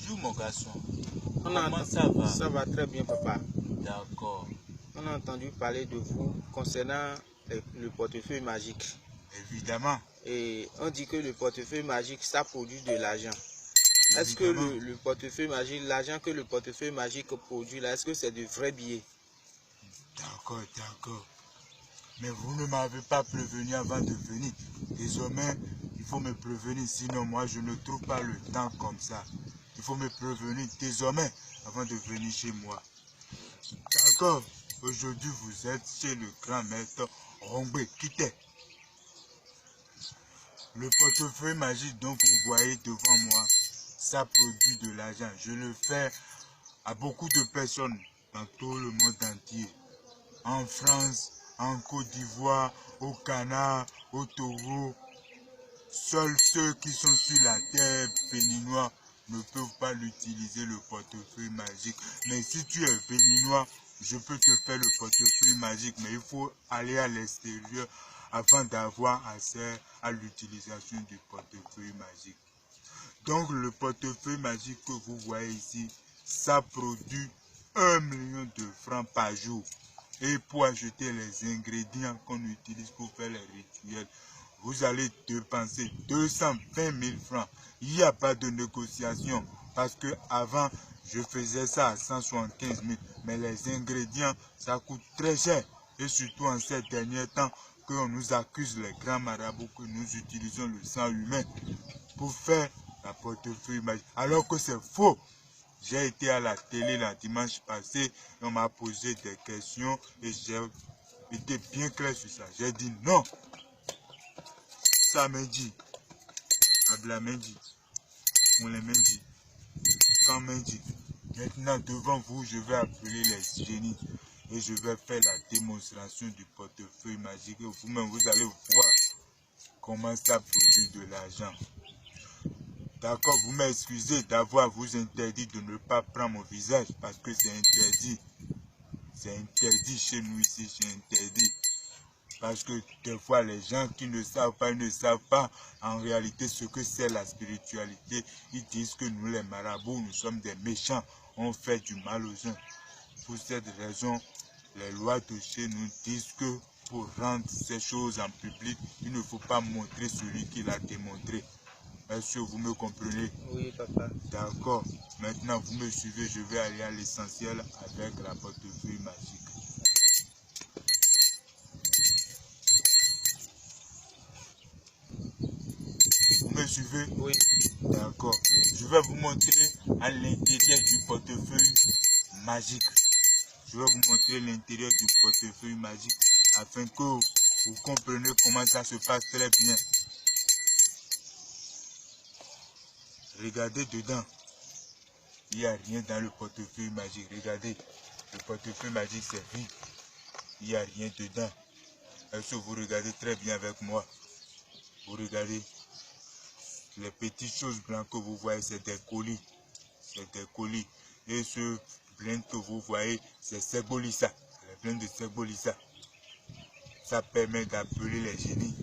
Bonjour mon garçon. Comment ça va? Ça va très bien, papa. D'accord. On a entendu parler de vous concernant le portefeuille magique. Évidemment. Et on dit que le portefeuille magique, ça produit de l'argent. Est-ce que Évidemment. le portefeuille magique, l'argent que le portefeuille magique produit là, est-ce que c'est de vrais billets? D'accord, d'accord. Mais vous ne m'avez pas prévenu avant de venir. Désormais, il faut me prévenir, sinon moi je ne trouve pas le temps comme ça. Il faut me prévenir désormais avant de venir chez moi. D'accord. Aujourd'hui, vous êtes chez le grand maître Rongbé. Quittez. Le portefeuille magique dont vous voyez devant moi, ça produit de l'argent. Je le fais à beaucoup de personnes dans tout le monde entier. En France, en Côte d'Ivoire, au Ghana, au Togo. Seuls ceux qui sont sur la terre béninois ne peuvent pas l'utiliser, le portefeuille magique. Mais si tu es béninois, je peux te faire le portefeuille magique, mais il faut aller à l'extérieur afin d'avoir accès à l'utilisation du portefeuille magique. Donc le portefeuille magique que vous voyez ici, ça produit 1 million de francs par jour. Et pour acheter les ingrédients qu'on utilise pour faire les rituels, vous allez dépenser 220 000 francs. Il n'y a pas de négociation parce que avant je faisais ça à 175 000. Mais les ingrédients, ça coûte très cher. Et surtout en ces derniers temps, qu'on nous accuse les grands marabouts que nous utilisons le sang humain pour faire la portefeuille magique. Alors que c'est faux. J'ai été à la télé le dimanche passé, on m'a posé des questions et j'ai été bien clair sur ça. J'ai dit non. Samedi, Ablamendi, Moulemendi, Kamendi. Maintenant, devant vous, je vais appeler les génies et je vais faire la démonstration du portefeuille magique. Et vous-même, vous allez voir comment ça produit de l'argent. D'accord, vous m'excusez d'avoir vous interdit de ne pas prendre mon visage parce que c'est interdit. C'est interdit chez nous ici, c'est interdit. Parce que des fois, les gens qui ne savent pas, ils ne savent pas en réalité ce que c'est la spiritualité. Ils disent que nous, les marabouts, nous sommes des méchants. On fait du mal aux gens. Pour cette raison, les lois de chez nous disent que pour rendre ces choses en public, il ne faut pas montrer celui qui l'a démontré. Est-ce que vous me comprenez? Oui, papa. D'accord. Maintenant, vous me suivez, je vais aller à l'essentiel avec la portefeuille magique. Vous me suivez? Oui. D'accord. Je vais vous montrer à l'intérieur du portefeuille magique. Je vais vous montrer l'intérieur du portefeuille magique afin que vous compreniez comment ça se passe très bien. Regardez dedans. Il n'y a rien dans le portefeuille magique. Regardez. Le portefeuille magique, c'est vide. Il n'y a rien dedans. Est-ce que vous regardez très bien avec moi? Vous regardez. Les petites choses blanches que vous voyez, c'est des colis. C'est des colis. Et ce blend que vous voyez, c'est Segbolissa. Le blend de Segbolissa. Ça permet d'appeler les génies.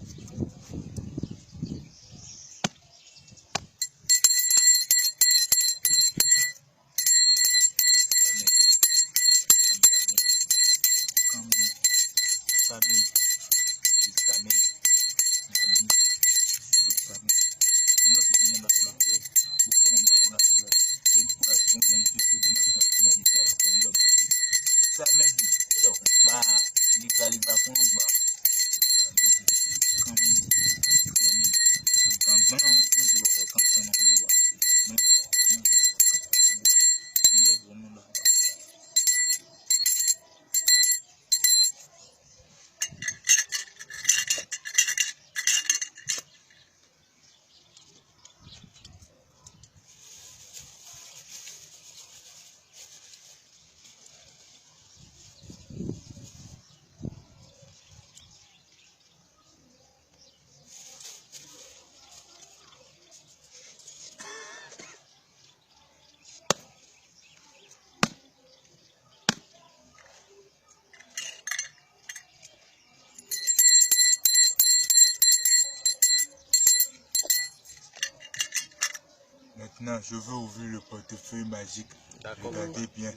Maintenant, je veux ouvrir le portefeuille magique. D'accord. Regardez bien.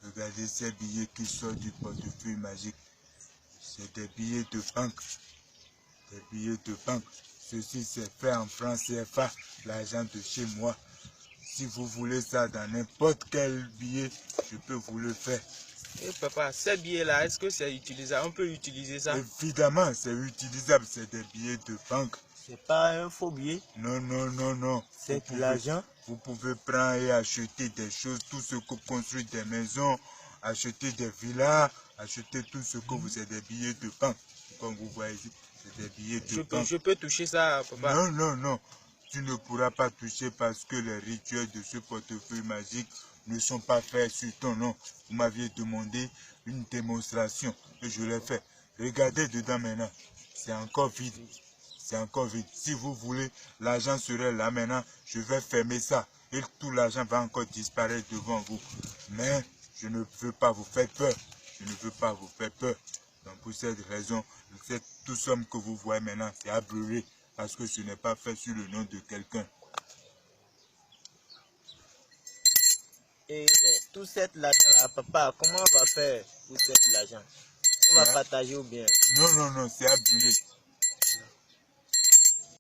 Regardez ces billets qui sortent du portefeuille magique. C'est des billets de banque. Des billets de banque. Ceci c'est fait en francs CFA, l'argent de chez moi. Si vous voulez ça dans n'importe quel billet, je peux vous le faire. Et papa, ces billets-là, est-ce que c'est utilisable? On peut utiliser ça? Évidemment, c'est utilisable. C'est des billets de banque. C'est pas un faux billet. Non, non, non, non. C'est de l'argent. Vous pouvez prendre et acheter des choses, tout ce que construit des maisons, acheter des villas, acheter tout ce que vous avez des billets de banque. Comme vous voyez ici, c'est des billets de banque. Je peux toucher ça, papa? Non, non, non. Tu ne pourras pas toucher parce que les rituels de ce portefeuille magique ne sont pas faits sur ton nom. Vous m'aviez demandé une démonstration et je l'ai fait. Regardez dedans maintenant. C'est encore vide. C'est encore vide. Si vous voulez, l'argent serait là maintenant. Je vais fermer ça. Et tout l'argent va encore disparaître devant vous. Mais je ne veux pas vous faire peur. Je ne veux pas vous faire peur. Donc pour cette raison, cette toute somme que vous voyez maintenant, c'est à brûler. Parce que ce n'est pas fait sur le nom de quelqu'un. Et tout cet argent-là, papa, comment on va faire pour cet argent? On va partager ou bien? Non, non, non, c'est à brûler.